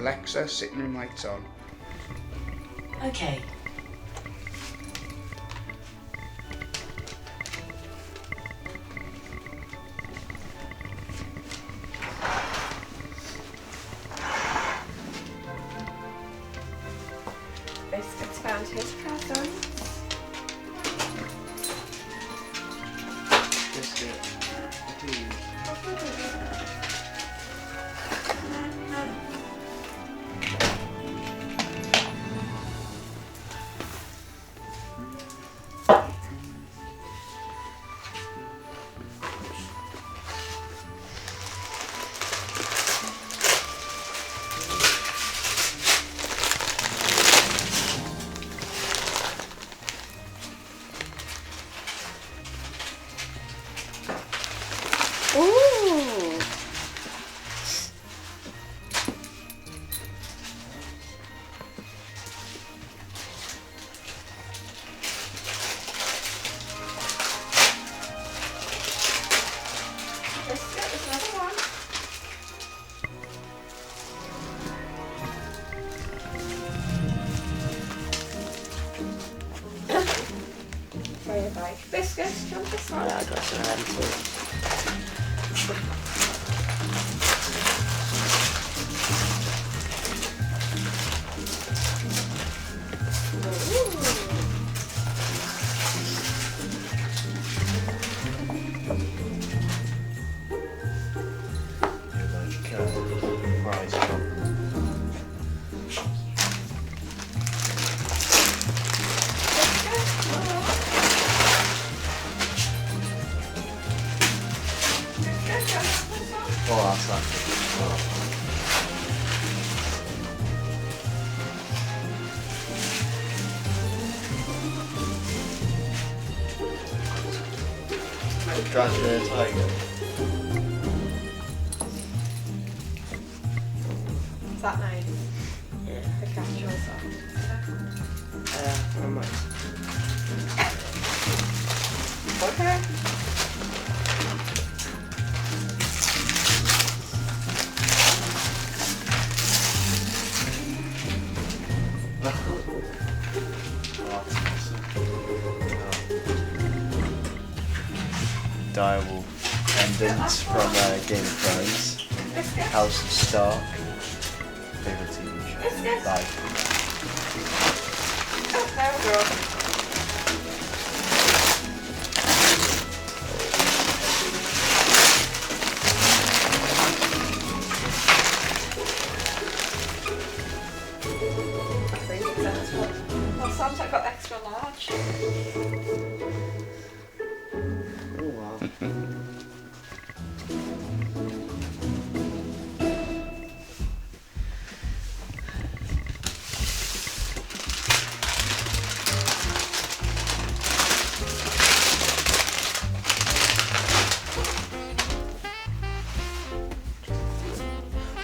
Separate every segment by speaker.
Speaker 1: Alexa, sitting room lights on.
Speaker 2: Okay.
Speaker 3: Biscuits found his present.
Speaker 1: Biscuit.
Speaker 3: Ooh. Biscuit, there's another one. Where you like biscuits? Do you want this one?
Speaker 4: Yeah, I got some empty.
Speaker 1: Prize from.
Speaker 4: Oh, that's that. Drive the tiger.
Speaker 3: Is that nice?
Speaker 4: Yeah.
Speaker 3: The casual song.
Speaker 4: I might.
Speaker 3: Okay.
Speaker 4: Direwolf endings from Game of Thrones.
Speaker 3: Biscuit.
Speaker 4: House of Stark. Favorite TV show.
Speaker 3: Biscuit.
Speaker 4: Life.
Speaker 3: Oh, there we go. Well, Santa got extra large.
Speaker 4: Oh wow.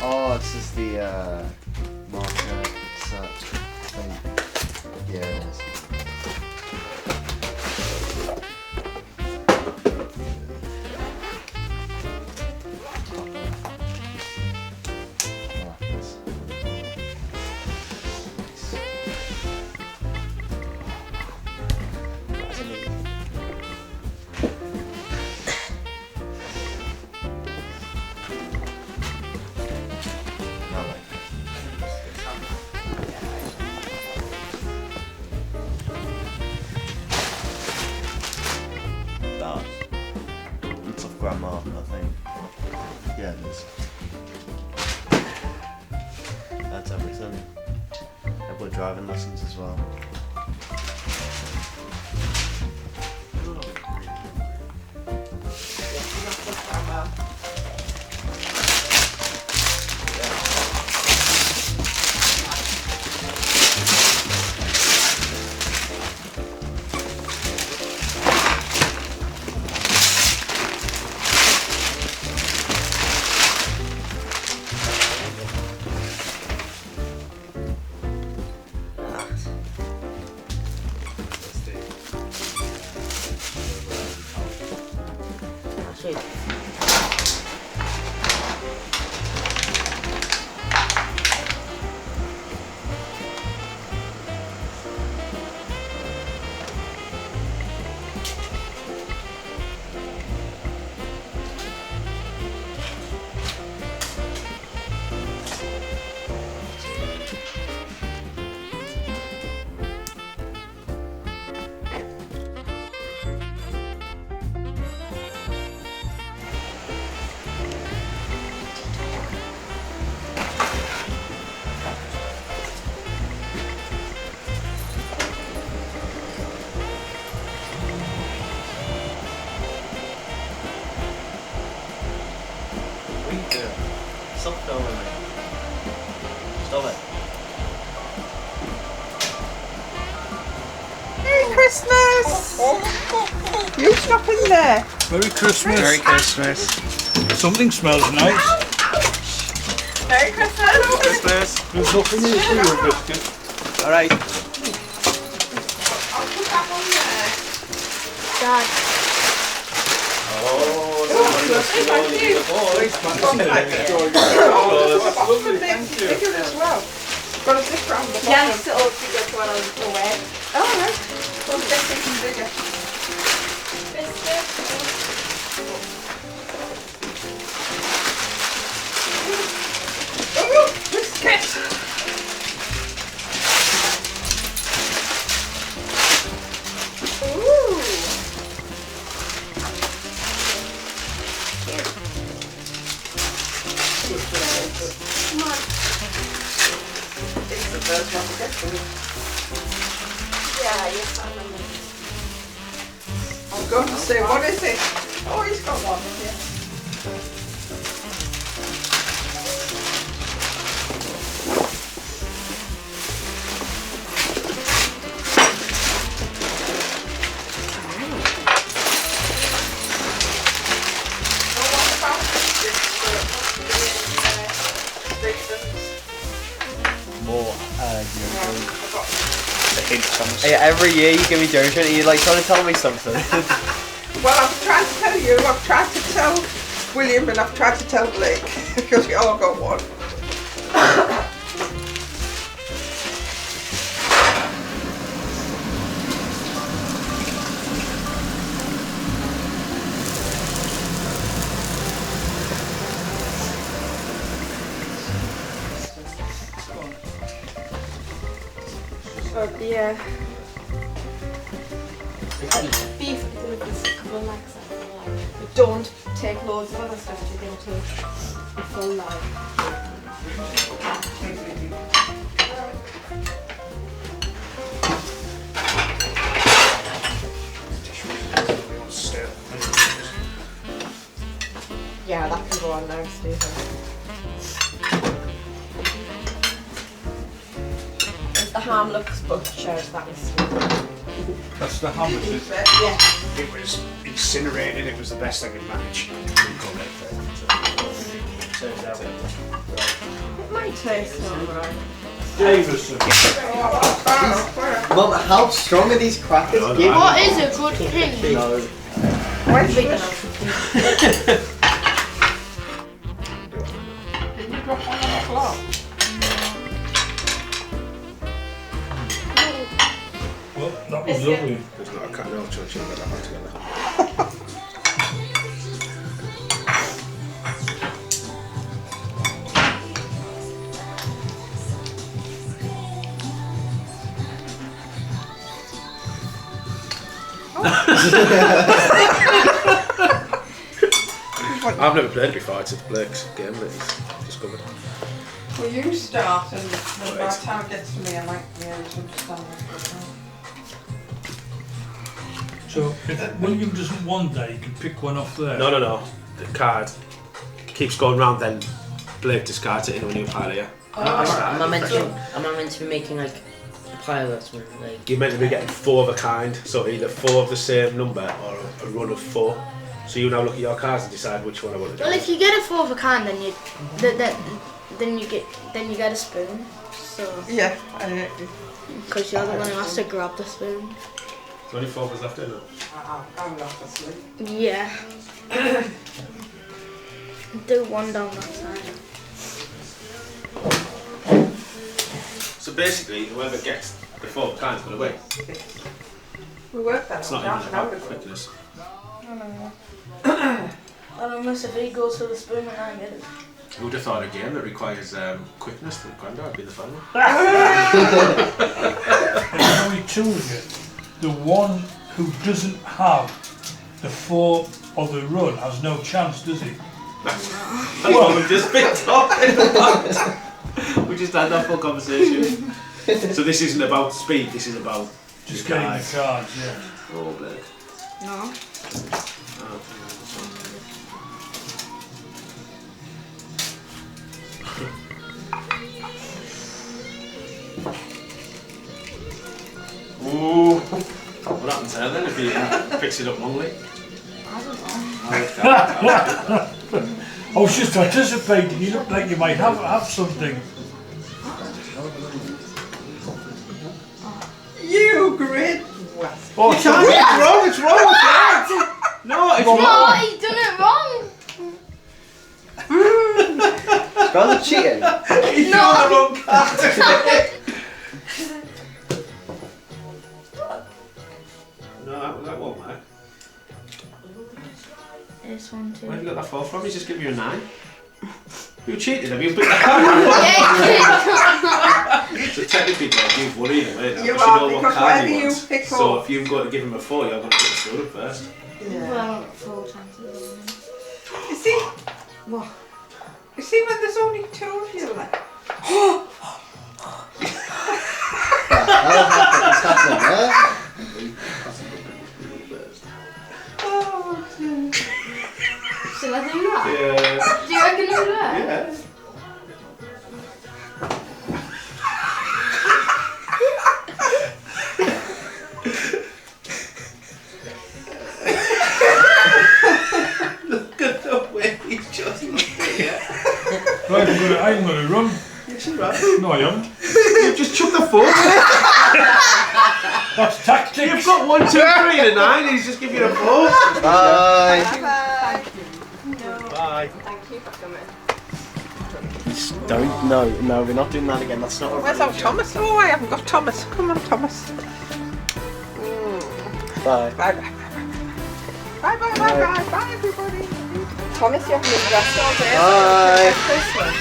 Speaker 4: Oh, this is the marker search thing. Yeah, it is. I like this. That's amazing. I like that. It's of grandma, I think. Yeah, it is. That's everything. I've got driving lessons as well. Stop it.
Speaker 3: Merry Christmas! You stop in there.
Speaker 5: Merry Christmas.
Speaker 1: Merry Christmas.
Speaker 5: Something smells nice.
Speaker 3: Merry Christmas!
Speaker 4: Christmas.
Speaker 5: There's nothing in it for you, biscuit.
Speaker 4: Alright.
Speaker 3: I'll put that one there.
Speaker 6: Dad.
Speaker 4: Oh, somebody must be
Speaker 3: Thank
Speaker 4: holding
Speaker 3: you.
Speaker 4: the ball.
Speaker 3: Bigger as well. Got a zip around the bottom.
Speaker 6: Yes, it'll be good when I'm away.
Speaker 3: Oh, right. Well, this is bigger. Oh, biscuit! Ooh.
Speaker 6: Come on.
Speaker 3: It's the first one to get to me.
Speaker 6: Yeah, yes, I remember.
Speaker 3: I'm going to say, what is it? Oh, he's got one. Yeah.
Speaker 4: More
Speaker 1: The hint, Thomas.
Speaker 7: Hey, every year you give me Jojo and you're like trying to tell me something.
Speaker 3: Well, I've tried to tell you, I've tried to tell William and I've tried to tell Blake because we all got one.
Speaker 6: Oh dear. Beef with a couple of legs. Don't take loads of other stuff to go to a full line. Yeah, that can go on now, Stephen. The ham looks butchered, that was Stephen.
Speaker 5: That's the ham, is it?
Speaker 6: Yeah.
Speaker 1: It was incinerated. It was the best I could manage.
Speaker 6: It might taste alright.
Speaker 5: Davison.
Speaker 7: Mum, how strong are these crackers? Give
Speaker 6: What is a good thing?
Speaker 7: No.
Speaker 6: Big enough.
Speaker 3: Didn't you drop one on the floor?
Speaker 5: Well, that was lovely.
Speaker 1: There's not a cat no church in that one together. I've never played it before. It's Blake's game that he's discovered.
Speaker 3: Well, you start and then by the time it gets to me, I might be able to understand it.
Speaker 5: So, if William doesn't want that, he can pick one off there.
Speaker 8: No. The card keeps going round, then Blake discards it into a new pile here.
Speaker 9: Am I meant to be making like a pile or something? Like
Speaker 8: You're meant to be getting 4 of a kind, so either 4 of the same number or a run of 4. So you now look at your cards and decide which one I want to do.
Speaker 6: Well, if you get a 4 of a kind, then you get a spoon. So,
Speaker 3: Yeah,
Speaker 6: because you're the one who has to grab the spoon.
Speaker 8: There's only 4 of us left in it.
Speaker 3: I'm not asleep.
Speaker 6: Yeah. Do one down that side.
Speaker 8: So basically, whoever gets the 4 of kinds will win.
Speaker 3: We worked that
Speaker 8: It's
Speaker 3: out
Speaker 8: not
Speaker 3: half
Speaker 8: even
Speaker 3: an hour
Speaker 8: about
Speaker 3: ago.
Speaker 8: quickness.
Speaker 3: No.
Speaker 6: Unless if he goes for the spoon and I get it.
Speaker 8: Who would have thought a game that requires quickness that Grandad would be the final?
Speaker 5: There's only 2 of you. The one who doesn't have the 4 of the run has no chance, does he?
Speaker 8: That's what we've just been talking about. We just had that full conversation. So this isn't about speed, this is about
Speaker 5: Just
Speaker 8: the
Speaker 5: getting
Speaker 8: cards.
Speaker 5: the cards, yeah.
Speaker 8: Oh, Blake.
Speaker 6: No.
Speaker 8: What happens there then if he picks it up wrongly?
Speaker 5: I was just anticipating. You look like you might have something.
Speaker 3: You great.
Speaker 5: Oh,
Speaker 8: It's wrong, it's wrong, it's wrong! No, it's
Speaker 6: No,
Speaker 8: wrong!
Speaker 6: he's done it wrong.
Speaker 7: Rather cheating.
Speaker 8: He's doing the wrong card! No, that won't work.
Speaker 6: This one too.
Speaker 8: Where have you got that 4 from? He's just given you a 9. You cheated, have you? But so technically, Dave, you've won either way now,
Speaker 3: You
Speaker 8: because
Speaker 3: are,
Speaker 8: you know what
Speaker 3: because
Speaker 8: card
Speaker 3: whether
Speaker 8: he
Speaker 3: you
Speaker 8: wants.
Speaker 3: pick
Speaker 8: So
Speaker 3: up.
Speaker 8: if you've got to give him a 4, you're going to put the stool up first.
Speaker 6: Well, 4 chances.
Speaker 3: You see? What? You see when there's only 2 of you left?
Speaker 7: That'll happen. It's happening, huh?
Speaker 3: Oh, dear.
Speaker 6: Shall I do that?
Speaker 8: Yeah.
Speaker 6: Do you reckon it'll work?
Speaker 8: Yeah. Look at the way he's just looked at you.
Speaker 5: Right, I'm gonna run.
Speaker 8: Yes, you're right.
Speaker 5: No, I haven't.
Speaker 8: You've just chucked the 4.
Speaker 5: That's tactics.
Speaker 8: You've got 1, 2, 3 and a 9. He's just giving you a 4.
Speaker 7: Bye.
Speaker 3: Bye.
Speaker 8: Bye.
Speaker 6: Thank you for coming.
Speaker 7: Don't. No, we're not doing that again. That's not a
Speaker 3: Where's our Thomas? Oh, I haven't got Thomas. Come on, Thomas.
Speaker 7: Bye.
Speaker 3: Bye bye. Bye bye bye bye bye everybody.
Speaker 6: Thomas, you haven't been dressed all day.
Speaker 7: Bye.
Speaker 6: Christmas.